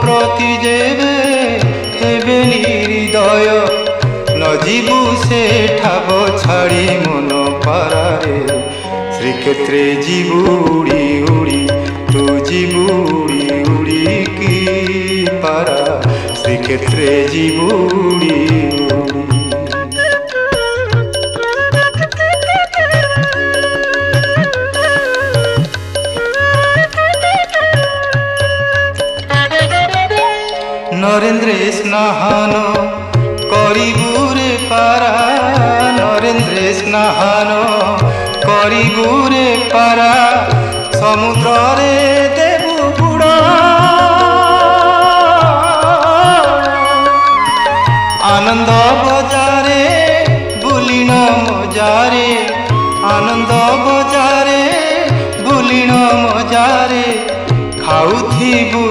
প্রতি যেবে হেবে নিহৃদয় ন যিবু সে ঠাব ছাড়ি মন পারারে শ্রীক্ষেত্রে যিবু উড়ি উড়ি তু যিবু উড়ি উড়ি কি পারা শ্রীক্ষেত্রে যিবু উড়ি উড়ি। নরেন্দ্রে স্নাহান করিবুরে পারা নরেন্দ্রে স্নাহান করিবুরে পারা সমুদ্রে দেবু বুড় আনন্দ বজারে বুলিণ মজারে আনন্দ বজারে বুলিণ মজারে খাউথিবু